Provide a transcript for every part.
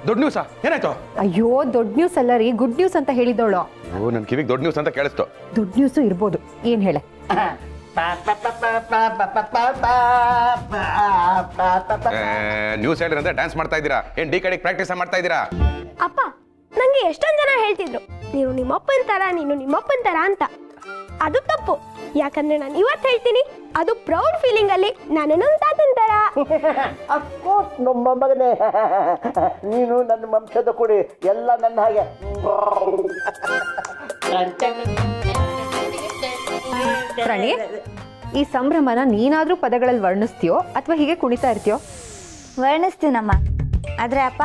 ದೊಡ್ಡ ನ್ಯೂಸಾ? ಏನಾಯ್ತು? ಅಯ್ಯೋ ದೊಡ್ಡ ನ್ಯೂಸ್ ಅಲ್ಲ ರೀ, ಗುಡ್ ನ್ಯೂಸ್ ಅಂತ ಹೇಳಿದವಳು. ಓ ನನ್ನ ಕಿವಿಗೆ ದೊಡ್ಡ ನ್ಯೂಸ್ ಅಂತ ಕೇಳಿಸ್ತು. ದೊಡ್ಡ ನ್ಯೂಸು ಇರ್ಬೋದು, ಏನ್ ಹೇಳೆ? ನ್ಯೂಸ್ ಹೇಳ್ರಿ ಅಂದ್ರೆ ಡ್ಯಾನ್ಸ್ ಮಾಡ್ತಾ ಇದ್ದೀರಾ? ಏನ್ ಡಿ ಕಡೆಗೆ ಪ್ರಾಕ್ಟೀಸ್ ಮಾಡ್ತಾ ಇದ್ದೀರಾ? ಅಪ್ಪ ನಂಗೆ ಎಷ್ಟೊಂದು ಜನ ಹೇಳ್ತಿದ್ರು ನೀನು ನಿಮ್ಮಪ್ಪನ ತರ, ನೀನು ನಿಮ್ಮಪ್ಪನ ತರ ಅಂತ. ಅದು ತಪ್ಪು. ಯಾಕಂದ್ರೆ ನಾನು ಇವತ್ತು ಹೇಳ್ತೀನಿ, ಅದು ಪ್ರೌಡ್ ಫೀಲಿಂಗ್ ಅಲ್ಲಿ ನಾನು ನಮ್ಮ ತಾತನ ತರ. ಅಫ್ಕೋರ್ಸ್ ನಮ್ಮ ಮಗನೇ, ನೀನು ನನ್ನ ವಂಶದ ಕುಡಿ, ಎಲ್ಲ ನನ್ನ ಹಾಗೆ. ಪ್ರಾಣಿ, ಈ ಸಂಭ್ರಮನ ನೀನಾದ್ರೂ ಪದಗಳಲ್ಲಿ ವರ್ಣಿಸ್ತೀಯೋ ಅಥವಾ ಹೀಗೆ ಕುಣಿತಾ ಇರ್ತೀಯೋ? ವರ್ಣಿಸ್ತೀನಮ್ಮ. ಆದ್ರೆ ಅಪ್ಪ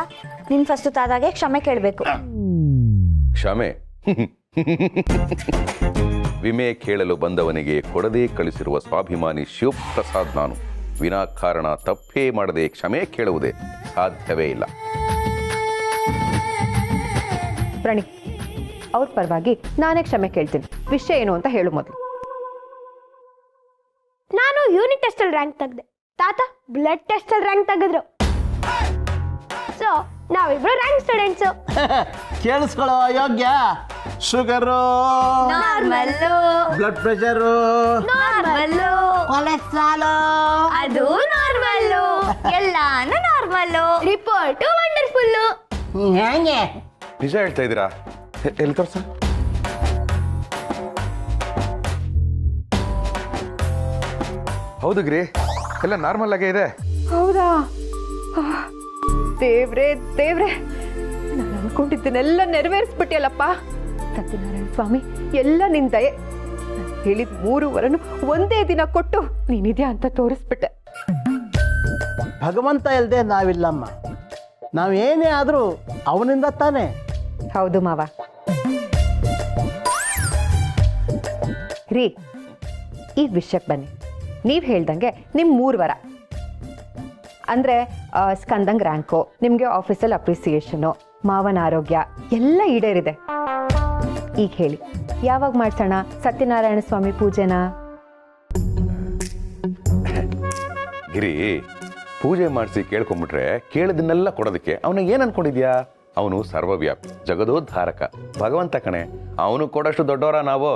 ನೀನ್ ಫಸ್ಟ್ ತಾದಾಗೆ ಕ್ಷಮೆ ಕೇಳಬೇಕು. ಕ್ಷಮೆ? ವಿಮೆ ಕೇಳಲು ಬಂದವನಿಗೆ ಕೊಡದೆ ಕಳಿಸಿರುವ ಸ್ವಾಭಿಮಾನಿ ಶಿವಪ್ರಸಾದ್ ನಾನು. ವಿನಾಕಾರಣ ತಪ್ಪೇ ಮಾಡದೆ ಕ್ಷಮೆ ಕೇಳುವುದೇ ಸಾಧ್ಯವೇ ಇಲ್ಲ. ಪ್ರಾಣಿ, ಅವ್ರ ಪರವಾಗಿ ನಾನೇ ಕ್ಷಮೆ ಕೇಳ್ತೀನಿ. ವಿಷಯ ಏನು ಅಂತ ಹೇಳು ಮೊದಲು. ನಾನು ಯೂನಿಟ್ ಟೆಸ್ಟ್ ಅಲ್ಲಿ ರ್ಯಾಂಕ್ ತೆಗ್ದೆ, ತಾತ ಬ್ಲಡ್ ಟೆಸ್ಟ್ ಅಲ್ಲಿ ರ್ಯಾಂಕ್ ತೆಗೆದ್ರು. ಸೊ ನಾವಿಬ್ರು ರ್ಯಾಂಕ್ ಸ್ಟೂಡೆಂಟ್ಸ್. ಕೇಳಿಸ್ಕೊಳ್ಳೋ ಯೋಗ್ಯ. Sugar, normal, blood pressure, normal, cholesterol, ಅದು ನಾರ್ಮಲ್ಲು, ಎಲ್ಲಾನು ನಾರ್ಮಲ್ಲು. Report wonderful. ಹೆಂಗೆ? ನಿಜ ಹೇಳ್ತಾ ಇದ್ದೀರಾ? ಎಲ್ಲಿ ತೋರ್ಸ? ಹೌದು ಗಿರಿ, ಎಲ್ಲ ನಾರ್ಮಲ್ ಆಗೇ ಇದೆ. ಹೌದಾ? ದೇವ್ರೆ ದೇವ್ರೆ, ನಾನು ಅನ್ಕೊಂಡಿದ್ದನ್ನೆಲ್ಲ ನೆರವೇರಿಸ್ಬಿಟ್ಟಿಯಲ್ಲಪ್ಪ. ಸತ್ಯನಾರಾಯಣ ಸ್ವಾಮಿ, ಎಲ್ಲ ನಿನ್ ದಯೆ. ನಾನು ಹೇಳಿದ 3 ವರನು ಒಂದೇ ದಿನ ಕೊಟ್ಟು ನೀನಿದ್ಯಾ ಅಂತ ತೋರಿಸ್ಬಿಟ್ಟೆ. ಭಗವಂತ ಇಲ್ಲದೆ ನಾವಿಲ್ಲಮ್ಮ. ನಾವೇನೇ ಆದರೂ ಅವನಿಂದ ತಾನೇ. ಹೌದು ಮಾವ. ರೀ, ಈ ವಿಷಯಕ್ಕೆ ಬನ್ನಿ. ನೀವು ಹೇಳ್ದಂಗೆ ನಿಮ್ಮ 3 ವರ ಅಂದರೆ ಸ್ಕಂದಂಗ್ ರ್ಯಾಂಕು, ನಿಮಗೆ ಆಫೀಸಲ್ಲಿ ಅಪ್ರಿಸಿಯೇಷನು, ಮಾವನ ಆರೋಗ್ಯ ಎಲ್ಲ ಈಡೇರಿದೆ. ಈಗ ಹೇಳಿ, ಯಾವಾಗ ಮಾಡ್ಸೋಣ ಸತ್ಯನಾರಾಯಣ ಸ್ವಾಮಿ ಪೂಜೆನಾ? ಗಿರಿ, ಪೂಜೆ ಮಾಡಿಸಿ ಕೇಳ್ಕೊಂಬಿಟ್ರೆ ಕೇಳಿದನ್ನೆಲ್ಲ ಕೊಡೋದಕ್ಕೆ ಅವನಿಗೆ ಏನು ಅನ್ಕೊಂಡಿದ್ಯಾ? ಅವನು ಸರ್ವವ್ಯಾಪಿ, ಜಗದೋದ್ಧಾರಕ, ಭಗವಂತ ಕಣೆ. ಅವನು ಕೊಡೋಷ್ಟು ದೊಡ್ಡವರ ನಾವು?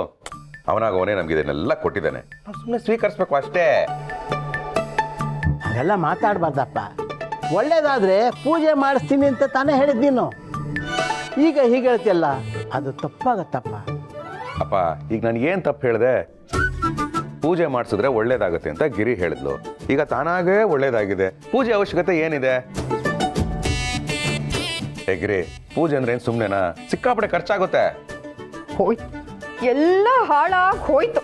ಅವನಾಗ ಅವನೇ ನಮ್ಗೆ ಇದನ್ನೆಲ್ಲ ಕೊಟ್ಟಿದ್ದಾನೆ, ಸುಮ್ಮನೆ ಸ್ವೀಕರಿಸ್ಬೇಕು ಅಷ್ಟೇ. ಅದೆಲ್ಲ ಮಾತಾಡ್ಬಾರ್ದಪ್ಪ. ಒಳ್ಳೇದಾದ್ರೆ ಪೂಜೆ ಮಾಡಿಸ್ತೀನಿ ಅಂತ ತಾನೇ ಹೇಳಿದ್ ನೀನು. ಈಗ ಹೀಗೆ ಹೇಳ್ತಿಯಲ್ಲ, ಅದು ತಪ್ಪಾಗತ್ತಪ್ಪ. ಅಪ್ಪ, ಈಗ ನಾನು ಏನು ತಪ್ಪು ಹೇಳಿದೆ? ಪೂಜೆ ಮಾಡಿಸಿದ್ರೆ ಒಳ್ಳೇದಾಗುತ್ತೆ ಅಂತ ಗಿರಿ ಹೇಳಿದ್ಲು. ಈಗ ತಾನಾಗೇ ಒಳ್ಳೇದಾಗಿದೆ. ಪೂಜೆ ಅವಶ್ಯಕತೆ ಏನಿದೆ? ಹೇ ಗಿರಿ, ಪೂಜೆ ಅಂದ್ರೆ ಏನು ಸುಮ್ಮನೆನಾ? ಸಿಕ್ಕಾಪಟ್ಟೆ ಖರ್ಚಾಗುತ್ತೆ. ಹೋಯ್ತು, ಎಲ್ಲ ಹಾಳಾಗಿ ಹೋಯ್ತು.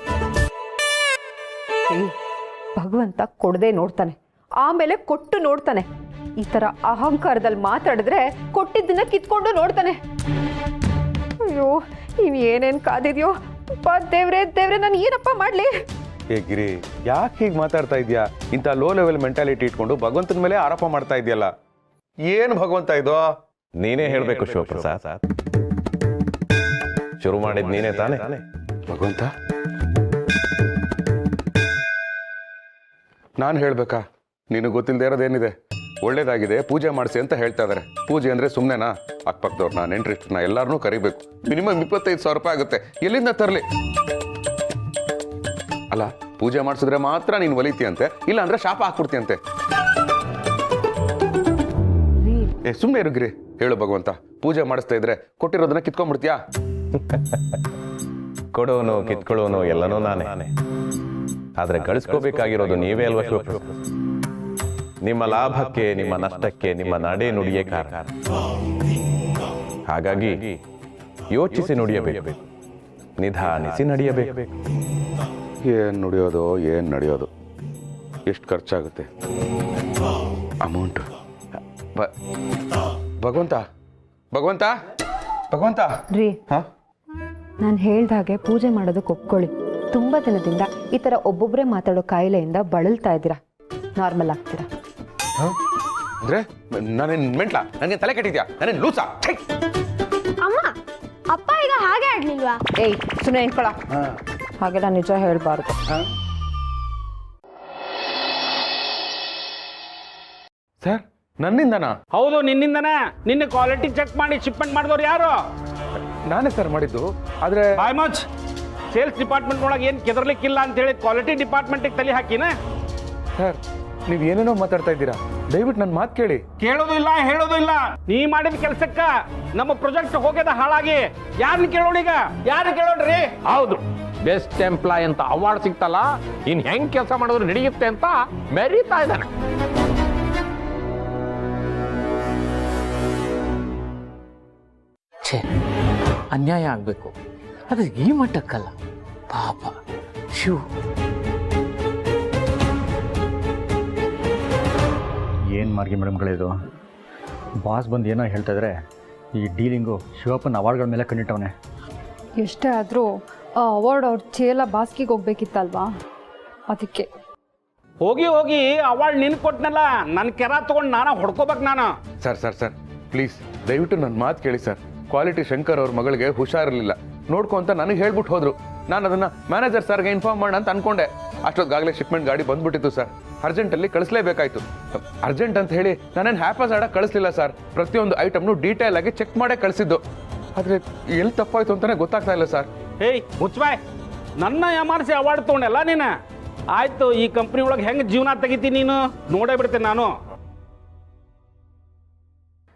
ಭಗವಂತ ಕೊಡದೆ ನೋಡ್ತಾನೆ, ಆಮೇಲೆ ಕೊಟ್ಟು ನೋಡ್ತಾನೆ. ಈ ತರ ಅಹಂಕಾರದಲ್ಲಿ ಮಾತಾಡಿದ್ರೆ ಕೊಟ್ಟಿದ್ದನ್ನ ಕಿತ್ಕೊಂಡು ನೋಡ್ತಾನೆ. ಅಯ್ಯೋ, ನೀನ್ ಏನೇನ್ ಕಾದಿದ್ಯೋ ದೇವ್ರೆ ದೇವ್ರೆ, ನಾನು ಏನಪ್ಪ ಮಾಡ್ಲಿ? ಏ ಗಿರಿ, ಯಾಕೆ ಹೀಗೆ ಮಾತಾಡ್ತಾ ಇದೆಯಾ? ಇಂಥ ಲೋ ಲೆವೆಲ್ ಮೆಂಟಾಲಿಟಿ ಇಟ್ಕೊಂಡು ಭಗವಂತನ ಮೇಲೆ ಆರೋಪ ಮಾಡ್ತಾ ಇದೆಯಲ್ಲ. ಏನು ಭಗವಂತ ಇದು? ನೀನೇ ಹೇಳ್ಬೇಕು ಶಿವಪ್ರಸಾದ್. ಶುರು ಮಾಡಿದ್ ನೀನೇ ತಾನೆ. ಭಗವಂತ ನಾನು ಹೇಳ್ಬೇಕಾ? ನಿನಗೆ ಗೊತ್ತಿಲ್ಲದೆ ಇರೋದೇನಿದೆ? ಒಳ್ಳೇದಾಗಿದೆ, ಪೂಜೆ ಮಾಡಿಸಿ ಅಂತ ಹೇಳ್ತಾ ಇದಾರೆ. ಪೂಜೆ ಅಂದ್ರೆ ಸುಮ್ಮನೆನಾ? ಅಕ್ಕಪಕ್ಕದವ್ರನ್ನ, ನೆಂಟ್ರಿಷ್ಟ್ರನ್ನ ಎಲ್ಲಾರನ್ನೂ ಕರಿಬೇಕು. ಮಿನಿಮಮ್ 25,000 ರೂಪಾಯಿ ಆಗುತ್ತೆ. ಎಲ್ಲಿಂದ ತರಲಿ? ಅಲ್ಲ, ಪೂಜೆ ಮಾಡಿಸಿದ್ರೆ ಮಾತ್ರ ನೀನು ಒಲಿತೀಯಂತೆ, ಇಲ್ಲ ಅಂದ್ರೆ ಶಾಪ ಹಾಕ್ಬಿಡ್ತೀಯಂತೆ. ಸುಮ್ಮನೆ ಇರುಗ್ರಿ. ಹೇಳು ಭಗವಂತ, ಪೂಜೆ ಮಾಡಿಸ್ತಾ ಇದ್ರೆ ಕೊಟ್ಟಿರೋದನ್ನ ಕಿತ್ಕೊಂಡ್ಬಿಡ್ತೀಯಾ? ಕೊಡೋನು ಕಿತ್ಕೊಳ್ಳೋನು ಎಲ್ಲನೂ ನಾನೇ. ಆದ್ರೆ ಗಳಿಸ್ಕೋಬೇಕಾಗಿರೋದು ನೀವೇ ಅಲ್ವಾ ಶಿವಪ್ರಸಾದ್? ನಿಮ್ಮ ಲಾಭಕ್ಕೆ, ನಿಮ್ಮ ನಷ್ಟಕ್ಕೆ ನಿಮ್ಮ ನಡೆ ನುಡಿಯೇ ಕಾರಣ. ಹಾಗಾಗಿ ಯೋಚಿಸಿ ನುಡಿಯಬೇಕು, ನಿಧಾನಿಸಿ ನಡೆಯಬೇಕು. ಏನು ನುಡಿಯೋದು, ಏನು ನಡೆಯೋದು, ಎಷ್ಟು ಖರ್ಚಾಗುತ್ತೆ ಅಮೌಂಟ್? ಭಗವಂತ ಭಗವಂತ ಭಗವಂತ ರೀ, ನಾನು ಹೇಳ್ದಾಗೆ ಪೂಜೆ ಮಾಡೋದಕ್ಕೆ ಒಪ್ಕೊಳ್ಳಿ. ತುಂಬಾ ದಿನದಿಂದ ಈ ತರ ಒಬ್ಬೊಬ್ಬರೇ ಮಾತಾಡೋ ಕಾಯಿಲೆಯಿಂದ ಬಳಲ್ತಾ ಇದ್ದೀರಾ. ನಾರ್ಮಲ್ ಆಗ್ತೀರಾ? ಅಂದ್ರೆ ನಾನೇನ್ ಮೆಂಟ್ಲಾ? ನನಗೆ ತಲೆ ಕೆಟ್ಟಿದ್ಯಾ? ನಾನೇನ್ ಲೂಸಾ? ಅಮ್ಮ, ಅಪ್ಪ ಈಗ ಹಾಗೆ ಆಡ್ಲಿಲ್ವಾ? ಏಯ್, ಸುಮ್ಮನೆ ಇಟ್ಕೊಳ. ಹಾಗೆಲ್ಲ ನಿಜ ಹೇಳ್ಬಾರ್ದು. ಸರ್, ನನ್ನಿಂದನಾ? ಹೌದು, ನಿನ್ನಿಂದನೇ. ನಿನ್ನೆ ಕ್ವಾಲಿಟಿ ಚೆಕ್ ಮಾಡಿ ಶಿಪ್ಮೆಂಟ್ ಮಾಡಿದವ್ರು ಯಾರು? ನಾನೇ ಸರ್ ಮಾಡಿದ್ದು. ಆದ್ರೆ ಬಾಯ್ ಮಚ್. ಸೇಲ್ಸ್ ಡಿಪಾರ್ಟ್ಮೆಂಟ್ ಒಳಗೆ ಏನು ಕೆದರ್ಲಿಕ್ಕಿಲ್ಲ ಅಂತ ಹೇಳಿ ಕ್ವಾಲಿಟಿ ಡಿಪಾರ್ಟ್ಮೆಂಟಿಗೆ ತಲೆ ಹಾಕಿನ. ಸರ್, ನೀವು ಏನೇನೋ ಮಾತಾಡ್ತಾ ಇದ್ದೀರಾ. ದಯವಿಟ್ಟು ನನ್ನ ಮಾತು ಕೇಳಿ. ಕೇಳೋದು ಇಲ್ಲ, ಹೇಳೋದು ಇಲ್ಲ. ನೀ ಮಾಡಿದ ಕೆಲಸಕ್ಕ ನಮ್ಮ ಪ್ರಾಜೆಕ್ಟ್ ಹೋಗ್ಯದ ಹಾಳಾಗಿ ಯಾರನ್ನ ಕೇಳೋಣ ಈಗ? ಯಾರನ್ನ ಕೇಳೋಣ್ರಿ? ಹೌದು, ಬೆಸ್ಟ್ ಎಂಪ್ಲಾಯ್ ಅಂತ ಅವಾರ್ಡ್ ಸಿಗ್ತಲ್ಲ, ಇನ್ ಹೆಂಗ್ ಕೆಲಸ ಮಾಡಿದ್ರು ನಡೆಯುತ್ತೆ ಅಂತ ಮೆರೀತಾ ಇದ್ದಾನೆ. ಛೇ, ಅನ್ಯಾಯ ಆಗಬೇಕು, ಅದು ಈ ಮಟ್ಟಕ್ಕಲ್ಲ. ಪಾಪ ಶಿವ್. ಏನು ಮಾರ್ಗಿ ಮೇಡಮ್ಗಳಿದು? ಬಾಸ್ ಬಂದು ಏನೋ ಹೇಳ್ತಾ ಇದ್ರೆ ಈ ಡೀಲಿಂಗು ಶಿವಪ್ಪನ ಅವಾರ್ಡ್ಗಳ ಮೇಲೆ ಕಣ್ಣಿಟ್ಟವನೆ. ಎಷ್ಟೇ ಆದರೂ ಆ ಅವಾರ್ಡ್ ಅವ್ರ ಚೇಲ ಬಾಸ್ಕಿಗೆ ಹೋಗ್ಬೇಕಿತ್ತಲ್ವಾ, ಅದಕ್ಕೆ. ಹೋಗಿ ಹೋಗಿ ಅವಾರ್ಡ್ ನಿನ್ ಕೊಟ್ನಲ್ಲ, ನನ್ನ ಕೆರ ತಗೊಂಡು ನಾನ ಹೊಡ್ಕೋಬೇಕು ನಾನು. ಸರ್ ಸರ್ ಸರ್ ಪ್ಲೀಸ್ ದಯವಿಟ್ಟು ನನ್ನ ಮಾತು ಕೇಳಿ ಸರ್. ಕ್ವಾಲಿಟಿ ಶಂಕರ್ ಅವ್ರ ಮಗಳಿಗೆ ಹುಷಾರಿರಲಿಲ್ಲ, ನೋಡ್ಕೊ ಅಂತ ನನಗೆ ಹೇಳ್ಬಿಟ್ಟು ಹೋದ್ರು. ನಾನು ಅದನ್ನು ಮ್ಯಾನೇಜರ್ ಸರ್ಗೆ ಇನ್ಫಾರ್ಮ್ ಮಾಡೋಣ ಅಂತ ಅನ್ಕೊಂಡೆ. ಅಷ್ಟೊತ್ತಿಗಾಗಲೇ ಶಿಪ್ಮೆಂಟ್ ಗಾಡಿ ಬಂದ್ಬಿಟ್ಟಿತ್ತು ಸರ್. ಅರ್ಜೆಂಟಲ್ಲಿ ಕಳಿಸ್ಲೇಬೇಕಾಯ್ತು. ಅರ್ಜೆಂಟ್ ಅಂತ ಹೇಳಿ ನಾನೇನು ಹ್ಯಾಪಸ್ ಆಡಕ್ಕೆ ಕಳಿಸ್ಲಿಲ್ಲ ಸರ್. ಪ್ರತಿಯೊಂದು ಐಟಮ್ನು ಡೀಟೇಲ್ ಆಗಿ ಚೆಕ್ ಮಾಡೇ ಕಳಿಸಿದ್ದು. ಆದರೆ ಎಲ್ಲಿ ತಪ್ಪಾಯ್ತು ಅಂತಲೇ ಗೊತ್ತಾಗ್ತಾ ಇಲ್ಲ ಸರ್. ಹೇಯ್ ಮುಚ್ಬಾಯ್, ನನ್ನ ಯಾಮಾರಿಸಿ ಅವಾರ್ಡ್ ತೊಗೊಂಡೆಲ್ಲ ನೀನು. ಆಯ್ತು, ಈ ಕಂಪ್ನಿ ಒಳಗೆ ಹೆಂಗೆ ಜೀವನ ತೆಗಿತೀನಿ ನೀನು ನೋಡೇ ಬಿಡ್ತೇನೆ ನಾನು.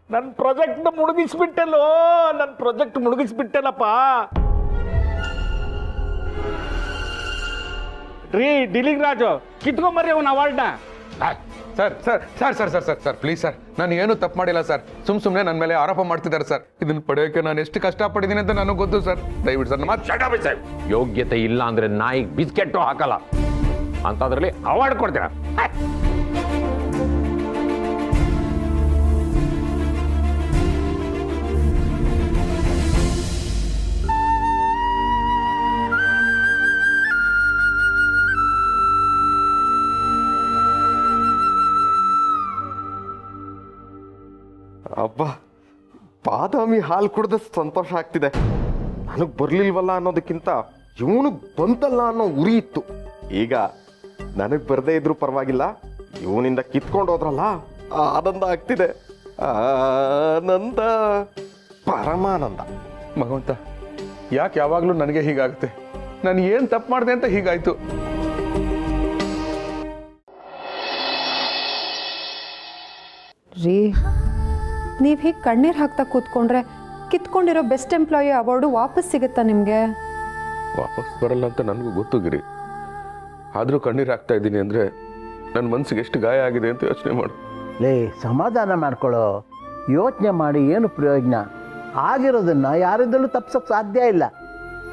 ನನ್ನ ಪ್ರಾಜೆಕ್ಟ್ ಮುಳುಗಿಸ್ಬಿಟ್ಟೆಲ್ಲೋ, ನನ್ನ ಪ್ರಾಜೆಕ್ಟ್ ಮುಳುಗಿಸ್ಬಿಟ್ಟೆಲ್ಲಪ್ಪ. ರೀ ಡೀಲಿಂಗ್ ರಾಜು, ಕಿತ್ಕೊಂಬರ್ರಿ ಅವನ ಅವಾರ್ಡ್ನ. Sir sir sir sir sir sir sir please sir, ನಾನು ಏನೂ ತಪ್ಪು ಮಾಡಿಲ್ಲ ಸರ್. ಸುಮ್ಮನೆ ನನ್ನ ಮೇಲೆ ಆರೋಪ ಮಾಡ್ತಿದ್ದಾರೆ ಸರ್. ಇದನ್ನು ಪಡೆಯೋಕ್ಕೆ ನಾನು ಎಷ್ಟು ಕಷ್ಟಪಟ್ಟಿದ್ದೀನಿ ಅಂತ ನನಗೆ ಗೊತ್ತು ಸರ್. ದಯವಿಟ್ಟು ಸರ್ ಮಾತು. ಯೋಗ್ಯತೆ ಇಲ್ಲ ಅಂದ್ರೆ ನಾಯಿಗೆ ಬಿಸ್ಕೆಟ್ಟು ಹಾಕಲ್ಲ ಅಂತದ್ರಲ್ಲಿ ಅವಾರ್ಡ್ ಕೊಡ್ತೀರಾ? ಅಬ್ಬಾ, ಬಾದಾಮಿ ಹಾಲು ಕುಡ್ದ ಸಂತೋಷ ಆಗ್ತಿದೆ. ನನಗೆ ಬರ್ಲಿಲ್ವಲ್ಲ ಅನ್ನೋದಕ್ಕಿಂತ ಇವನಿಗೆ ಬಂತಲ್ಲ ಅನ್ನೋ ಉರಿ ಇತ್ತು. ಈಗ ನನಗೆ ಬರದೇ ಇದ್ರೂ ಪರವಾಗಿಲ್ಲ, ಇವನಿಂದ ಕಿತ್ಕೊಂಡು ಹೋದ್ರಲ್ಲ, ಆನಂದ ಆಗ್ತಿದೆ. ಆನಂದ, ಪರಮಾನಂದ. ಭಗವಂತ, ಯಾಕೆ ಯಾವಾಗಲೂ ನನಗೆ ಹೀಗಾಗುತ್ತೆ? ನಾನು ಏನು ತಪ್ಪು ಮಾಡಿದೆ ಅಂತ ಹೀಗಾಯ್ತು? ರೀ, ನೀವು ಹೀಗೆ ಕಣ್ಣೀರು ಹಾಕ್ತಾ ಕೂತ್ಕೊಂಡ್ರೆ ಕಿತ್ಕೊಂಡಿರೋ ಬೆಸ್ಟ್ ಎಂಪ್ಲಾಯಿ ಅವಾರ್ಡು ವಾಪಸ್ ಸಿಗುತ್ತಾ ನಿಮಗೆ? ವಾಪಸ್ ಬರಲ್ಲ ಅಂತ ನನಗೂ ಗೊತ್ತು ಗಿರಿ. ಆದರೂ ಕಣ್ಣೀರು ಹಾಕ್ತಾ ಇದ್ದೀನಿ ಅಂದರೆ ನನ್ನ ಮನಸ್ಸಿಗೆ ಎಷ್ಟು ಗಾಯ ಆಗಿದೆ ಅಂತ ಯೋಚನೆ ಮಾಡು. ಲೇ, ಸಮಾಧಾನ ಮಾಡ್ಕೊಳ್ಳೋ. ಯೋಚನೆ ಮಾಡಿ ಏನು ಪ್ರಯೋಜನ? ಆಗಿರೋದನ್ನು ಯಾರಿಂದಲೂ ತಪ್ಸೋಕ್ಕೆ ಸಾಧ್ಯ ಇಲ್ಲ.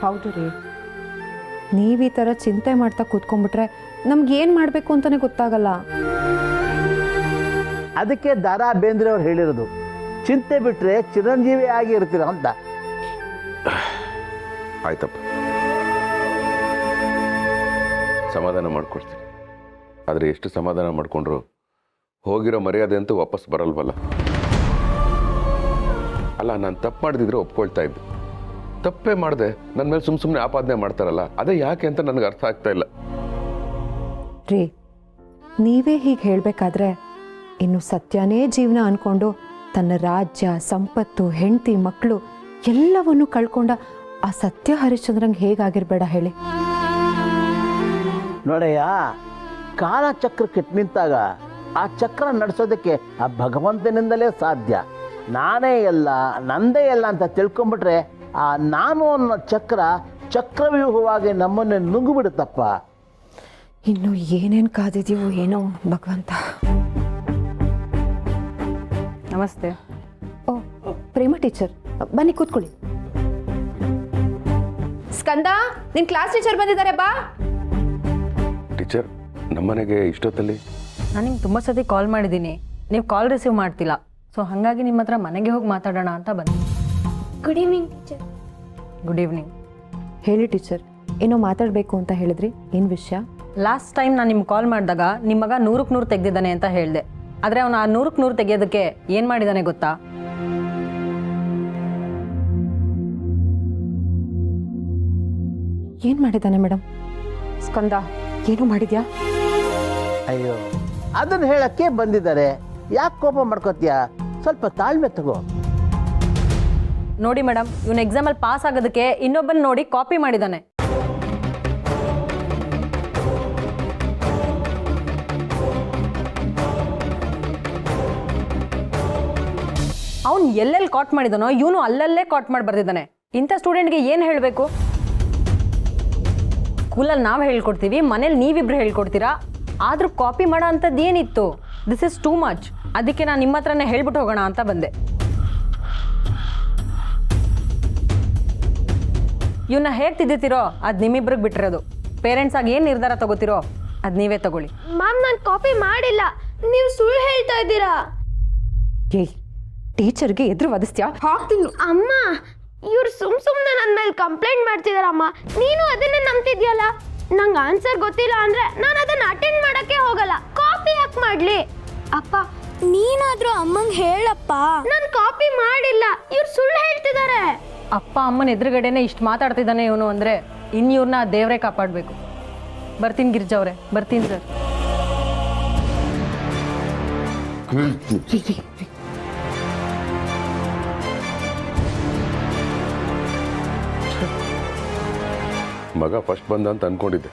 ಹೌದು ರೀ, ನೀವು ಈ ಥರ ಚಿಂತೆ ಮಾಡ್ತಾ ಕೂತ್ಕೊಂಡ್ಬಿಟ್ರೆ ನಮ್ಗೆ ಏನು ಮಾಡಬೇಕು ಅಂತಲೇ ಗೊತ್ತಾಗಲ್ಲ. ಅದಕ್ಕೆ ದಾರಾ ಬೇಂದ್ರೆ ಅವ್ರು ಹೇಳಿರೋದು, ಚಿಂತೆ ಬಿಟ್ಟರೆ ಚಿರಂಜೀವಿ ಆಗಿರ್ತೀರ ಅಂತ. ಆಯ್ತಪ್ಪ, ಸಮಾಧಾನ ಮಾಡ್ಕೊಡ್ತೀನಿ. ಆದರೆ ಎಷ್ಟು ಸಮಾಧಾನ ಮಾಡಿಕೊಂಡ್ರು ಹೋಗಿರೋ ಮರ್ಯಾದೆ ಅಂತೂ ವಾಪಸ್ ಬರಲ್ವಲ್ಲ. ಅಲ್ಲ, ನಾನು ತಪ್ಪು ಮಾಡಿದಿದ್ರೆ ಒಪ್ಕೊಳ್ತಾ ಇದ್ದೆ. ತಪ್ಪೇ ಮಾಡಿದೆ, ನನ್ನ ಮೇಲೆ ಸುಮ್ಮನೆ ಆಪಾದನೆ ಮಾಡ್ತಾರಲ್ಲ, ಅದೇ ಯಾಕೆ ಅಂತ ನನಗೆ ಅರ್ಥ ಆಗ್ತಾ ಇಲ್ಲ. ರೀ, ನೀವೇ ಹೀಗೆ ಹೇಳಬೇಕಾದ್ರೆ ಇನ್ನು ಸತ್ಯನೇ ಜೀವನ ಅಂದ್ಕೊಂಡು ತನ್ನ ರಾಜ್ಯ, ಸಂಪತ್ತು, ಹೆಂಡತಿ, ಮಕ್ಕಳು ಎಲ್ಲವನ್ನು ಕಳ್ಕೊಂಡ ಆ ಸತ್ಯ ಹರಿಶ್ಚಂದ್ರಂಗೆ ಹೇಗಾಗಿರ್ಬೇಡ ಹೇಳಿ. ನೋಡಯ್ಯ, ಕಾಲಚಕ್ರ ಕೆಟ್ಟು ನಿಂತಾಗ ಆ ಚಕ್ರ ನಡೆಸೋದಕ್ಕೆ ಆ ಭಗವಂತನಿಂದಲೇ ಸಾಧ್ಯ. ನಾನೇ ಎಲ್ಲ, ನಂದೇ ಎಲ್ಲ ಅಂತ ತಿಳ್ಕೊಂಬಿಟ್ರೆ ಆ ನಾನು ಅನ್ನೋ ಚಕ್ರ ಚಕ್ರವ್ಯೂಹವಾಗಿ ನಮ್ಮನ್ನೇ ನುಂಗುಬಿಡುತ್ತಪ್ಪ. ಇನ್ನು ಏನೇನು ಕಾದಿದೆಯೋ ಏನೋ ಭಗವಂತ. ನಮಸ್ತೆ. ಓ, ಪ್ರೇಮ ಟೀಚರ್, ಬನ್ನಿ ಕೂತ್ಕೊಳ್ಳಿ. ಸ್ಕಂದ, ನಿನ್ನ ಕ್ಲಾಸ್ ಟೀಚರ್ ಬಂದಿದ್ದಾರೆ, ಬಾ. ಟೀಚರ್, ನಮ್ಮನೆಗೆ ಇಷ್ಟೊತ್ತಲ್ಲಿ? ನಾನು ನಿಮ್ಗೆ ತುಂಬ ಸತಿ ಕಾಲ್ ಮಾಡಿದ್ದೀನಿ, ನೀವು ಕಾಲ್ ರಿಸೀವ್ ಮಾಡ್ತಿಲ್ಲ. ಸೊ ಹಾಗಾಗಿ ನಿಮ್ಮ ಹತ್ರ ಮನೆಗೆ ಹೋಗಿ ಮಾತಾಡೋಣ ಅಂತ ಬಂದೆ. Good evening teacher. Good evening. ಹೇಳಿ ಟೀಚರ್, ಏನೋ ಮಾತಾಡಬೇಕು ಅಂತ ಹೇಳಿದ್ರಿ, ಏನು ವಿಷಯ? ಲಾಸ್ಟ್ ಟೈಮ್ ನಾನು ನಿಮ್ಗೆ ಕಾಲ್ ಮಾಡಿದಾಗ ನಿಮ್ಮ ಮಗ 100ಕ್ಕೆ 100 ತೆಗೆದಿದ್ದಾನೆ ಅಂತ ಹೇಳಿದೆ. ಆದರೆ ಅವನು ಆ 100ಕ್ಕೆ 100 ತೆಗೆಯೋದಕ್ಕೆ ಏನು ಮಾಡಿದ್ದಾನೆ ಗೊತ್ತಾ? ಏನು ಮಾಡಿದ್ದಾನೆ ಮೇಡಮ್? ಸ್ಕಂದ, ಏನು ಮಾಡಿದ್ಯಾ? ಅಯ್ಯೋ, ಅದನ್ನು ಹೇಳಕ್ಕೆ ಬಂದಿದ್ದಾರೆ. ಯಾಕೆ ಕೋಪ ಮಾಡ್ಕೋತೀಯ? ಸ್ವಲ್ಪ ತಾಳ್ಮೆ ತಗೋ. ನೋಡಿ ಮೇಡಮ್, ಇವನು ಎಕ್ಸಾಮಲ್ಲಿ ಪಾಸ್ ಆಗೋದಕ್ಕೆ ಇನ್ನೊಬ್ಬನ ನೋಡಿ ಕಾಪಿ ಮಾಡಿದ್ದಾನೆ. ಅವನು ಎಲ್ಲೆಲ್ಲಿ ಕಾಟ್ ಮಾಡಿದಾನೋ ಇವನು ಅಲ್ಲಲ್ಲೇ ಕಾಟ್ ಮಾಡಿ ಬರ್ದಿದ್ದಾನೆ. ಇಂಥ ಸ್ಟೂಡೆಂಟ್ಗೆ ಏನು ಹೇಳಬೇಕು? ಸ್ಕೂಲಲ್ಲಿ ನಾವು ಹೇಳ್ಕೊಡ್ತೀವಿ, ಮನೇಲಿ ನೀವಿಬ್ರು ಹೇಳ್ಕೊಡ್ತೀರಾ, ಆದ್ರೂ ಕಾಪಿ ಮಾಡೋ ಅಂಥದ್ದು ಏನಿತ್ತು? This is too much. ಅದಕ್ಕೆ ನಾನು ನಿಮ್ಮ ಹತ್ರನೇ ಹೇಳ್ಬಿಟ್ಟು ಹೋಗೋಣ ಅಂತ ಬಂದೆ. ಇವನ್ನ ಹೇಗೆ ತಿದ್ದಿತಿರೋ ಅದು ನಿಮ್ಮಿಬ್ರಿಗೆ ಬಿಟ್ಟಿರೋದು. ಪೇರೆಂಟ್ಸ್ ಆಗಿ ಏನು ನಿರ್ಧಾರ ತಗೋತಿರೋ ಅದು ನೀವೇ ತಗೊಳ್ಳಿ. ಮ್ಯಾಮ್, ನಾನು ಕಾಪಿ ಮಾಡಿಲ್ಲ, ನೀವು ಸುಳ್ಳು ಹೇಳ್ತಾ ಇದ್ದೀರಾ. ಏಯ್, ಟೀಚರ್ಗೆ ಎದುರು ವಧಿಸ್ತ್ಯಾ? ಹಾಕ್ತೀನಿ. ಅಮ್ಮ, ಇವ್ರು ಸುಮ್ಮನೆ ನನ್ನ ಮೇಲೆ ಕಂಪ್ಲೇಂಟ್ ಮಾಡ್ತಿದಾರಮ್ಮ. ನೀನು ಅದನ್ನೇ ನಂಬ್ತಿದ್ಯಲ್ಲ. ನಂಗೆ ಆನ್ಸರ್ ಗೊತ್ತಿಲ್ಲ ಅಂದ್ರೆ ನಾನು ಅದನ್ನ ಅಟೆಂಡ್ ಮಾಡಕ್ಕೆ ಹೋಗಲ್ಲ. ಕಾಪಿ ಯಾಕೆ ಮಾಡ್ಲಿ? ಅಪ್ಪ, ನೀನಾದ್ರೂ ಅಮ್ಮಂಗೆ ಹೇಳಪ್ಪ, ನಾನು ಕಾಪಿ ಮಾಡಿಲ್ಲ, ಇವ್ರು ಸುಳ್ಳು ಹೇಳ್ತಿದ್ದಾರೆ. ಅಪ್ಪ ಅಮ್ಮನ ಎದುರುಗಡೆನೆ ಇಷ್ಟು ಮಾತಾಡ್ತಿದ್ದಾನೆ ಇವನು ಅಂದರೆ ಇನ್ನು ಇವ್ರನ್ನ ದೇವರೇ ಕಾಪಾಡಬೇಕು. ಬರ್ತೀನಿ ಗಿರ್ಜಾ ಅವರೇ, ಬರ್ತೀನಿ ಸರ್. ಮಗ ಫಸ್ಟ್ ಬಂದ ಅಂತ ಅನ್ಕೊಂಡಿದ್ದೆ,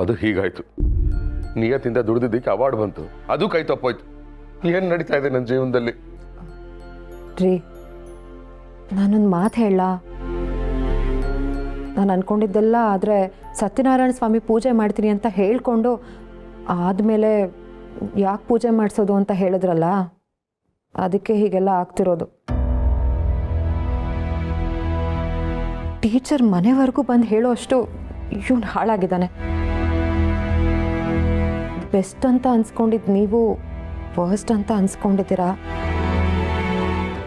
ಅದು ಹೀಗಾಯ್ತು. ನಿಯತ್ತಿಂದ ದುಡ್ದಿದ್ದಕ್ಕೆ ಅವಾರ್ಡ್ ಬಂತು, ಅದು ಕೈ ತಪ್ಪೋಯ್ತು. ಏನು ನಡೀತಾ ಇದೆ ನನ್ನ ಜೀವನದಲ್ಲಿ? ರೀ, ನಾನೊಂದು ಮಾತು ಹೇಳ. ನಾನು ಅನ್ಕೊಂಡಿದ್ದೆಲ್ಲ ಆದರೆ ಸತ್ಯನಾರಾಯಣ ಸ್ವಾಮಿ ಪೂಜೆ ಮಾಡ್ತೀನಿ ಅಂತ ಹೇಳ್ಕೊಂಡು ಆದಮೇಲೆ ಯಾಕೆ ಪೂಜೆ ಮಾಡಿಸೋದು ಅಂತ ಹೇಳಿದ್ರಲ್ಲ, ಅದಕ್ಕೆ ಹೀಗೆಲ್ಲ ಆಗ್ತಿರೋದು. ಟೀಚರ್ ಮನೆವರೆಗೂ ಬಂದು ಹೇಳೋ ಅಷ್ಟು ಇವನು ಹಾಳಾಗಿದ್ದಾನೆ. ಬೆಸ್ಟ್ ಅಂತ ಅನ್ಸ್ಕೊಂಡಿದ್ದು ನೀವು ವರ್ಸ್ಟ್ ಅಂತ ಅನ್ಸ್ಕೊಂಡಿದ್ದೀರಾ.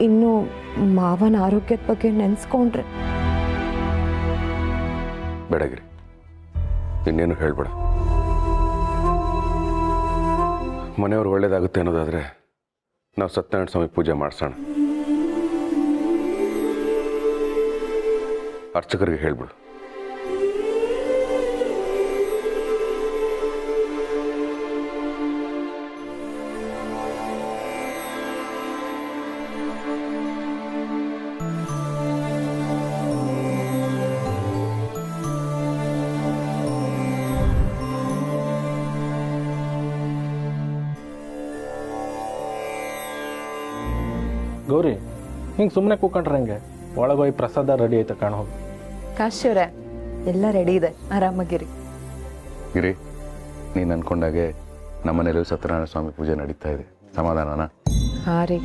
ಇನ್ನು ಮಾವನ ಆರೋಗ್ಯದ ಬಗ್ಗೆ ನೆನೆಸ್ಕೊಂಡ್ರೆ. ಬೇಡಗಿರಿ, ಇನ್ನೇನು ಹೇಳ್ಬೇಡ. ಮನೆಯವ್ರು ಒಳ್ಳೇದಾಗುತ್ತೆ ಅನ್ನೋದಾದರೆ ನಾವು ಸತ್ಯನಾರಾಯಣ ಸ್ವಾಮಿ ಪೂಜೆ ಮಾಡಿಸೋಣ. ಅರ್ಚಕರಿಗೆ ಹೇಳ್ಬಿಡು. ಗೌರಿ, ಹಿಂಗೆ ಸುಮ್ಮನೆ ಕೂಕೊಂಡ್ರೆ ಹಂಗೆ? ಒಳಗೋಗಿ ಪ್ರಸಾದ ರೆಡಿ ಆಯ್ತು, ಕಾಣ ಹೋಗಿ. ಕಾಶ್ಯವರೇ, ಎಲ್ಲ ರೆಡಿ ಇದೆ, ಆರಾಮಾಗಿರಿ. ಗಿರಿ, ನೀನು ಅನ್ಕೊಂಡಾಗೆ ನಮ್ಮನೇಲಿ ಸತ್ಯನಾರಾಯಣ ಸ್ವಾಮಿ ಪೂಜೆ ನಡೀತಾ ಇದೆ. ಸಮಾಧಾನನಾ? ಹಾಂ ರೀ.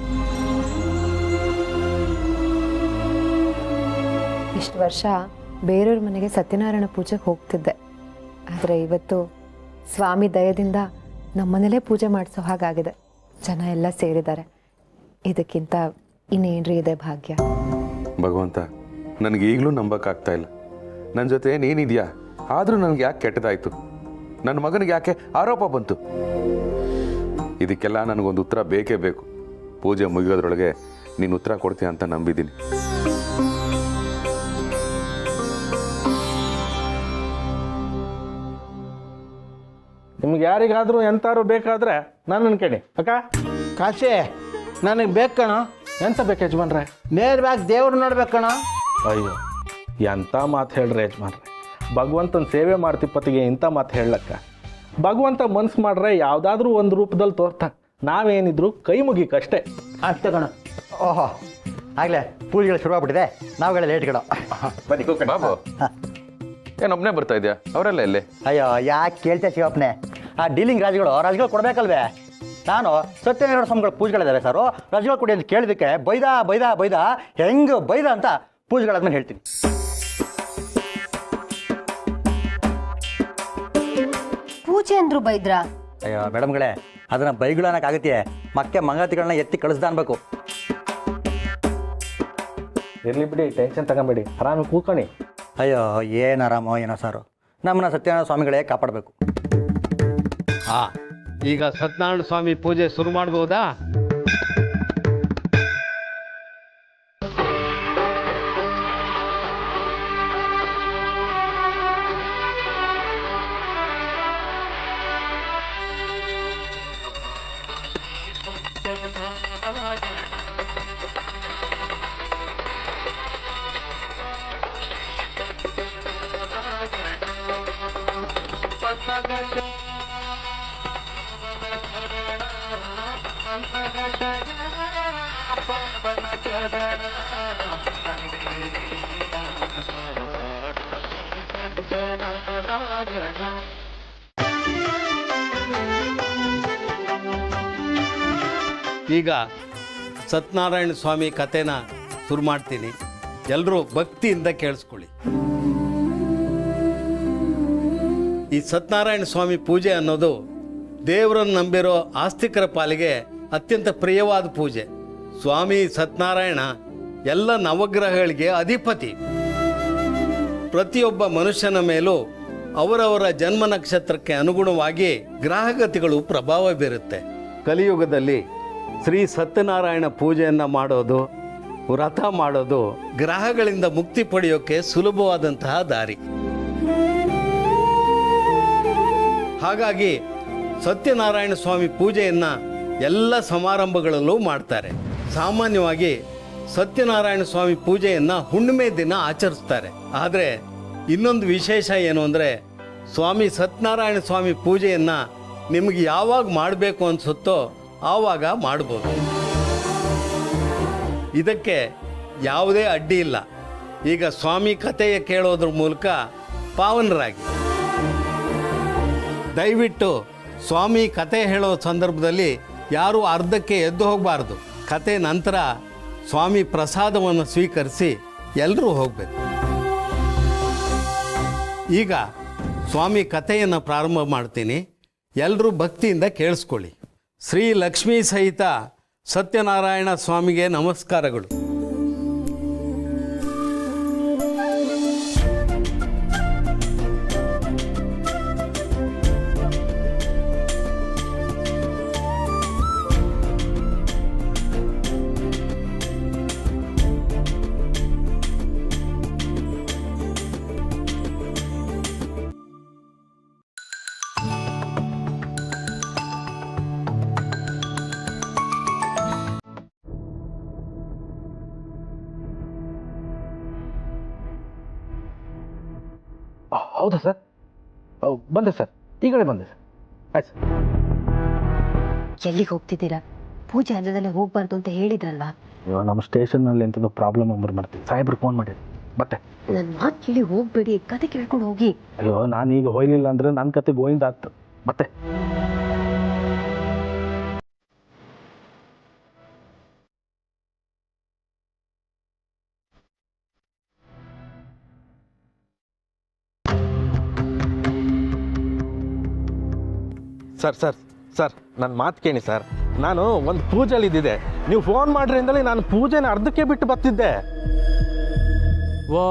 ಇಷ್ಟು ವರ್ಷ ಬೇರೆಯವ್ರ ಮನೆಗೆ ಸತ್ಯನಾರಾಯಣ ಪೂಜೆಗೆ ಹೋಗ್ತಿದ್ದೆ. ಆದರೆ ಇವತ್ತು ಸ್ವಾಮಿ ದಯದಿಂದ ನಮ್ಮನೇಲೇ ಪೂಜೆ ಮಾಡಿಸೋ ಹಾಗಾಗಿದೆ. ಜನ ಎಲ್ಲ ಸೇರಿದ್ದಾರೆ. ಇದಕ್ಕಿಂತ ಇನ್ನೇನ್ರಿ ಇದೆ ಭಾಗ್ಯ? ಭಗವಂತ, ನನಗೆ ಈಗಲೂ ನಂಬಕ್ಕಾಗ್ತಾ ಇಲ್ಲ. ನನ್ನ ಜೊತೆ ನೀನಿದೆಯಾ, ಆದರೂ ನನಗೆ ಯಾಕೆ ಕೆಟ್ಟದಾಯಿತು? ನನ್ನ ಮಗನಿಗೆ ಯಾಕೆ ಆರೋಪ ಬಂತು? ಇದಕ್ಕೆಲ್ಲ ನನಗೊಂದು ಉತ್ತರ ಬೇಕೇ ಬೇಕು. ಪೂಜೆ ಮುಗಿಯೋದ್ರೊಳಗೆ ನೀನು ಉತ್ತರ ಕೊಡ್ತೀಯ ಅಂತ ನಂಬಿದ್ದೀನಿ. ನಿಮ್ಗೆ ಯಾರಿಗಾದರೂ ಎಂತಾರು ಬೇಕಾದ್ರೆ ನಾನು ಕೇಳಿ ಅಕ್ಕ. ಕಾಶಿ, ನನಗೆ ಬೇಕು ಕಣ. ಎಂತ ಬೇಕು ಯಜಮಾನ್ರೆ? ನೇರವಾಗಿ ದೇವ್ರು ನೋಡ್ಬೇಕು ಕಣ. ಅಯ್ಯೋ, ಎಂಥ ಮಾತು ಹೇಳ್ರಿ ಯಜಮಾನ್ರೆ. ಭಗವಂತನ ಸೇವೆ ಮಾಡ್ತಿಪ್ಪತ್ತಿಗೆ ಇಂಥ ಮಾತು ಹೇಳಕ್ಕ. ಭಗವಂತ ಮನ್ಸು ಮಾಡ್ರೆ ಯಾವುದಾದ್ರೂ ಒಂದು ರೂಪದಲ್ಲಿ ತೋರ್ತಾನೆ. ನಾವೇನಿದ್ರು ಕೈ ಮುಗಿಕಷ್ಟೇ. ಅಷ್ಟೇ ಕಣ. ಓಹೋ, ಆಗಲೇ ಪೂಜೆಗಳು ಶುರುವಾಗ್ಬಿಟ್ಟಿದೆ. ನಾವುಗಳೇ ಲೇಟ್ ಕಣ. ಬನ್ನಿ ಬಾಬು. ಏನೊಬ್ಬನೇ ಬರ್ತಾ ಇದೆಯಾ? ಅವರೆಲ್ಲ ಎಲ್ಲಿ? ಅಯ್ಯೋ, ಯಾಕೆ ಕೇಳ್ತೆ ಶಿವಪ್ಪನೆ? ಆ ಡೀಲಿಂಗ್ ರಾಜುಗಳು ಕೊಡಬೇಕಲ್ವೇ? ನಾನು ಸತ್ಯನಾರಾಯಣ ಸ್ವಾಮಿಗಳ ಪೂಜೆಗಳಿದ್ದಾವೆ ಸರ್, ರಾಜುಗಳು ಕೊಡಿ ಅಂತ ಕೇಳಿದಕ್ಕೆ ಬೈದ ಹೆಂಗೆ ಬೈದ ಅಂತ ಪೂಜೆಗಳಾದ್ಮೇಲೆ ಹೇಳ್ತೀನಿ. ಪೂಜೆ ಅಂದ್ರು ಬೈದ್ರಾ? ಅಯ್ಯೋ ಮೇಡಮ್ಗಳೇ, ಅದನ್ನು ಬೈಗಳು ಅನ್ನೋಕ್ಕಾಗತ್ತೆ. ಮಕ್ಕೆ ಮಂಗತಿಗಳನ್ನ ಎತ್ತಿ ಕಳಿಸ್ದ ಅನ್ಬೇಕು. ಇರ್ಲಿ ಬಿಡಿ, ಟೆನ್ಷನ್ ತಗೊಂಬೇಡಿ, ಆರಾಮಾಗಿ ಕೂತ್ಕೊಳ್ಳಿ. ಅಯ್ಯೋ, ಏನು ಆರಾಮೋ ಏನೋ ಸಾರು, ನಮ್ಮನ್ನ ಸತ್ಯನಾರಾಯಣ ಸ್ವಾಮಿಗಳೇ ಕಾಪಾಡಬೇಕು. ಈಗ ಸತ್ಯನಾರಾಯಣ ಸ್ವಾಮಿ ಪೂಜೆ ಶುರು ಮಾಡ್ಬೋದಾ? ಈಗ ಸತ್ಯನಾರಾಯಣ ಸ್ವಾಮಿ ಕಥೆನ ಶುರು ಮಾಡ್ತೀನಿ. ಎಲ್ಲರೂ ಭಕ್ತಿಯಿಂದ ಕೇಳಿಸ್ಕೊಳ್ಳಿ. ಈ ಸತ್ಯನಾರಾಯಣ ಸ್ವಾಮಿ ಪೂಜೆ ಅನ್ನೋದು ದೇವರನ್ನು ನಂಬಿರೋ ಆಸ್ತಿಕರ ಪಾಲಿಗೆ ಅತ್ಯಂತ ಪ್ರಿಯವಾದ ಪೂಜೆ. ಸ್ವಾಮಿ ಸತ್ಯನಾರಾಯಣ ಎಲ್ಲ ನವಗ್ರಹಗಳಿಗೆ ಅಧಿಪತಿ. ಪ್ರತಿಯೊಬ್ಬ ಮನುಷ್ಯನ ಮೇಲೂ ಅವರವರ ಜನ್ಮ ನಕ್ಷತ್ರಕ್ಕೆ ಅನುಗುಣವಾಗಿ ಗ್ರಹಗತಿಗಳು ಪ್ರಭಾವ ಬೀರುತ್ತೆ. ಕಲಿಯುಗದಲ್ಲಿ ಶ್ರೀ ಸತ್ಯನಾರಾಯಣ ಪೂಜೆಯನ್ನು ಮಾಡೋದು, ವ್ರತ ಮಾಡೋದು ಗ್ರಹಗಳಿಂದ ಮುಕ್ತಿ ಪಡೆಯೋಕ್ಕೆ ಸುಲಭವಾದಂತಹ ದಾರಿ. ಹಾಗಾಗಿ ಸತ್ಯನಾರಾಯಣ ಸ್ವಾಮಿ ಪೂಜೆಯನ್ನು ಎಲ್ಲ ಸಮಾರಂಭಗಳಲ್ಲೂ ಮಾಡ್ತಾರೆ. ಸಾಮಾನ್ಯವಾಗಿ ಸತ್ಯನಾರಾಯಣ ಸ್ವಾಮಿ ಪೂಜೆಯನ್ನು ಹುಣ್ಣಿಮೆ ದಿನ ಆಚರಿಸ್ತಾರೆ. ಆದರೆ ಇನ್ನೊಂದು ವಿಶೇಷ ಏನು ಅಂದರೆ, ಸ್ವಾಮಿ ಸತ್ಯನಾರಾಯಣ ಸ್ವಾಮಿ ಪೂಜೆಯನ್ನು ನಿಮಗೆ ಯಾವಾಗ ಮಾಡಬೇಕು ಅನಿಸುತ್ತೋ ಆವಾಗ ಮಾಡ್ಬೋದು. ಇದಕ್ಕೆ ಯಾವುದೇ ಅಡ್ಡಿ ಇಲ್ಲ. ಈಗ ಸ್ವಾಮಿ ಕಥೆಯ ಕೇಳೋದ್ರ ಮೂಲಕ ಪಾವನರಾಗಿ. ದಯವಿಟ್ಟು ಸ್ವಾಮಿ ಕತೆ ಹೇಳೋ ಸಂದರ್ಭದಲ್ಲಿ ಯಾರೂ ಅರ್ಧಕ್ಕೆ ಎದ್ದು ಹೋಗಬಾರ್ದು. ಕತೆ ನಂತರ ಸ್ವಾಮಿ ಪ್ರಸಾದವನ್ನು ಸ್ವೀಕರಿಸಿ ಎಲ್ಲರೂ ಹೋಗಬೇಕು. ಈಗ ಸ್ವಾಮಿ ಕಥೆಯನ್ನು ಪ್ರಾರಂಭ ಮಾಡ್ತೀನಿ. ಎಲ್ಲರೂ ಭಕ್ತಿಯಿಂದ ಕೇಳಿಸ್ಕೊಳ್ಳಿ. ಶ್ರೀ ಲಕ್ಷ್ಮೀ ಸಹಿತ ಸತ್ಯನಾರಾಯಣ ಸ್ವಾಮಿಗೆ ನಮಸ್ಕಾರಗಳು. ಹೌದಾ ಸರ್? ಬಂದೆ ಸರ್, ಈಗಲೇ ಬಂದೆ ಸರ್. ಆಯ್ತು ಸರ್. ಎಲ್ಲಿಗೆ ಹೋಗ್ತಿದ್ದೀರಾ? ಪೂಜೆ ಅಲ್ಲದಲ್ಲೇ ಹೋಗ್ಬಾರ್ದು ಅಂತ ಹೇಳಿದ್ರಲ್ವಾ? ಅಯ್ಯೋ, ನಮ್ಮ ಸ್ಟೇಷನ್ನಲ್ಲಿ ಎಂಥದ್ದು ಪ್ರಾಬ್ಲಮ್ ನಂಬರ್ ಮಾಡ್ತೀವಿ. ಸಾಹೇಬ್ರು ಫೋನ್ ಮಾಡಿದ್ರು. ಮತ್ತೆ ನನ್ನ ಮಾತು ಕೇಳಿ ಹೋಗ್ಬೇಡಿ, ಕತೆ ಕೇಳ್ಕೊಂಡು ಹೋಗಿ. ಅಯ್ಯೋ, ನಾನು ಈಗ ಹೋಗ್ಲಿಲ್ಲ ಅಂದರೆ ನನ್ನ ಕತೆ ಗೋವಿಂದ ಆಗ್ತು. ಮತ್ತೆ ಸರ್ ನನ್ನ ಮಾತು ಕೇಳಿ ಸರ್. ನಾನು ಒಂದು ಪೂಜೆಯಲ್ಲಿ ಇದ್ದಿದ್ದೆ. ನೀವು ಫೋನ್ ಮಾಡ್ರಿಂದಲೇ ನಾನು ಪೂಜೆನ ಅರ್ಧಕ್ಕೆ ಬಿಟ್ಟು ಬರ್ತಿದ್ದೆ. ಓ,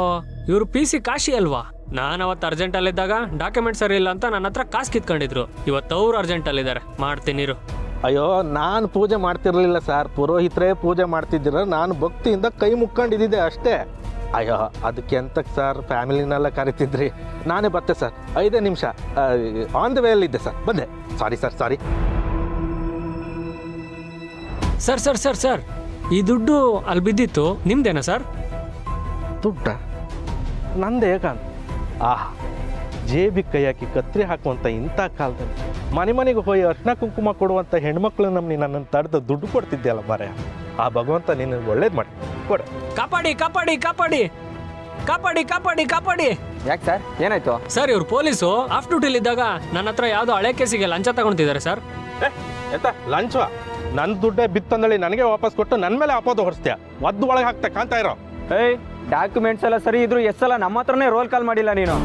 ಇವರು PC ಕಾಶಿ ಅಲ್ವಾ? ನಾನು ಅವತ್ತು ಅರ್ಜೆಂಟಲ್ಲಿದ್ದಾಗ ಡಾಕ್ಯುಮೆಂಟ್ ಸರಿ ಇಲ್ಲ ಅಂತ ನನ್ನ ಹತ್ರ ಕಾಸು ಕಿತ್ಕೊಂಡಿದ್ರು. ಇವತ್ತು ಅವ್ರು ಅರ್ಜೆಂಟಲ್ಲಿದ್ದಾರೆ, ಮಾಡ್ತೀನಿರು. ಅಯ್ಯೋ, ನಾನು ಪೂಜೆ ಮಾಡ್ತಿರ್ಲಿಲ್ಲ ಸರ್, ಪುರೋಹಿತರೇ ಪೂಜೆ ಮಾಡ್ತಿದ್ದೀರ. ನಾನು ಭಕ್ತಿಯಿಂದ ಕೈ ಮುಕ್ಕೊಂಡಿದ್ದೆ ಅಷ್ಟೇ. ಅಯ್ಯೋ, ಅದಕ್ಕೆ ಎಂತಕ್ಕೆ ಸರ್, ಫ್ಯಾಮಿಲಿನೆಲ್ಲ ಕರಿತಿದ್ರಿ. ನಾನೇ ಬರ್ತೆ ಸರ್, 5 ನಿಮಿಷ ಆನ್ ದ ವೇಯಲ್ಲಿದ್ದೆ ಸರ್, ಬಂದೆ. ಸಾರಿ ಸರ್, ಸಾರಿ. ಸರ್ ಸರ್ ಸರ್ ಸರ್ ಈ ದುಡ್ಡು ಅಲ್ಲಿ ಬಿದ್ದಿತ್ತು, ನಿಮ್ದೇನಾ ಸರ್? ದುಡ್ಡ ನಂದೇ ಕಾಂತ. ಆಹಾ, ಜೇಬಿಗೆ ಕೈ ಹಾಕಿ ಕತ್ರಿ ಹಾಕುವಂಥ ಇಂಥ ಕಾಲದಲ್ಲಿ ಮನೆಗೆ ಹೋಗಿ ಅರ್ಶಿನ ಕುಂಕುಮ ಕೊಡುವಂಥ ಹೆಣ್ಮಕ್ಳು ನನ್ನನ್ನು ತಡೆದು ದುಡ್ಡು ಕೊಡ್ತಿದ್ದೆಯಲ್ಲ ಮಾರಾಯ. ಆ ಭಗವಂತ ನಿನ್ನ ಒಳ್ಳೇದು ಮಾಡಿ ಕೊಡ. ಕಾಪಾಡಿ ಕಾಪಾಡಿ ಕಾಪಾಡಿ ಕಾಪಾಡಿ ಕಾಪಾಡಿ ಕಾಪಾಡಿ. ಯಾಕೆ ಸರ್, ಏನಾಯ್ತು? ಸರ್, ಇವ್ರು ಪೊಲೀಸು ಆಫ್ ಡ್ಯೂಟಿಲಿ ಇದ್ದಾಗ ನನ್ನ ಹತ್ರ ಯಾವುದೋ ಹಳೆ ಕೇಸಿಗೆ ಲಂಚ ತಗೊಳ್ತಿದ್ದಾರೆ ಸರ್. ಎಂತ ಲಂಚ? ನನ್ನ ದುಡ್ಡೇ ಬಿತ್ತಂದಳಿ ನನಗೆ ವಾಪಸ್ ಕೊಟ್ಟು ನನ್ನ ಮೇಲೆ ಅಪೋದು ಹೊರಿಸ್ತೀಯ. ಒದ್ದು ಒಳಗೆ ಹಾಕ್ತಾ ಕಾಣ್ತಾ ಇರೋ. ಡಾಕ್ಯುಮೆಂಟ್ಸ್ ಎಲ್ಲ ಸರಿ ಇದ್ರು ಎಷ್ಟೆಲ್ಲ ನಮ್ಮ ಹತ್ರನೇ ರೋಲ್ ಕಾಲ್ ಮಾಡಿಲ್ಲ ನೀನು.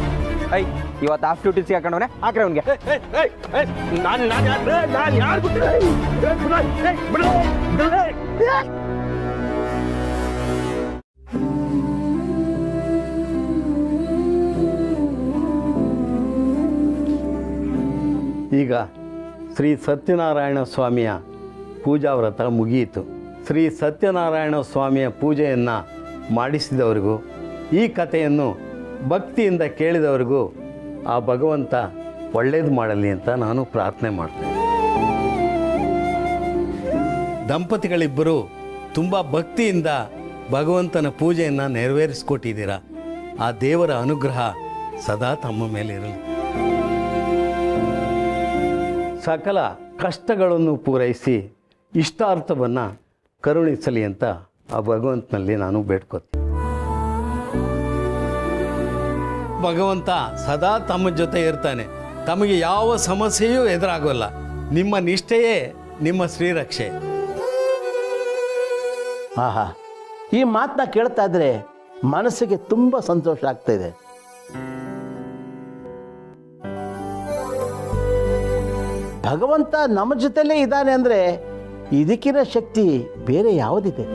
ಇವತ್ತು ಆಫ್ ಡ್ಯೂಟಿ ಸಿಗಾಕೊಂಡವನೆ, ಹಾಕ್ರೆ ಅವನಿಗೆ. ಈಗ ಶ್ರೀ ಸತ್ಯನಾರಾಯಣ ಸ್ವಾಮಿಯ ಪೂಜಾ ವ್ರತ ಮುಗಿಯಿತು. ಶ್ರೀ ಸತ್ಯನಾರಾಯಣ ಸ್ವಾಮಿಯ ಪೂಜೆಯನ್ನು ಮಾಡಿಸಿದವರಿಗೂ ಈ ಕಥೆಯನ್ನು ಭಕ್ತಿಯಿಂದ ಕೇಳಿದವರಿಗೂ ಆ ಭಗವಂತ ಒಳ್ಳೇದು ಮಾಡಲಿ ಅಂತ ನಾನು ಪ್ರಾರ್ಥನೆ ಮಾಡ್ತೇನೆ. ದಂಪತಿಗಳಿಬ್ಬರು ತುಂಬ ಭಕ್ತಿಯಿಂದ ಭಗವಂತನ ಪೂಜೆಯನ್ನು ನೆರವೇರಿಸಿಕೊಟ್ಟಿದ್ದೀರಾ. ಆ ದೇವರ ಅನುಗ್ರಹ ಸದಾ ತಮ್ಮ ಮೇಲೆ ಇರಲಿ. ಸಕಲ ಕಷ್ಟಗಳನ್ನು ಪೂರೈಸಿ ಇಷ್ಟಾರ್ಥವನ್ನು ಕರುಣಿಸಲಿ ಅಂತ ಆ ಭಗವಂತನಲ್ಲಿ ನಾನು ಬೇಡ್ಕೋತೀನಿ. ಭಗವಂತ ಸದಾ ತಮ್ಮ ಜೊತೆ ಇರ್ತಾನೆ, ತಮಗೆ ಯಾವ ಸಮಸ್ಯೆಯೂ ಎದುರಾಗೋಲ್ಲ. ನಿಮ್ಮ ನಿಷ್ಠೆಯೇ ನಿಮ್ಮ ಶ್ರೀರಕ್ಷೆ. ಆಹಾ, ಈ ಮಾತನ್ನ ಕೇಳ್ತಾ ಇದ್ರೆ ಮನಸ್ಸಿಗೆ ತುಂಬ ಸಂತೋಷ ಆಗ್ತಾ ಇದೆ. ಭಗವಂತ ನಮ್ಮ ಜೊತೆಲೇ ಇದ್ದಾನೆ ಅಂದರೆ ಇದಕ್ಕಿನ ಶಕ್ತಿ ಬೇರೆ ಯಾವುದಿದೆ?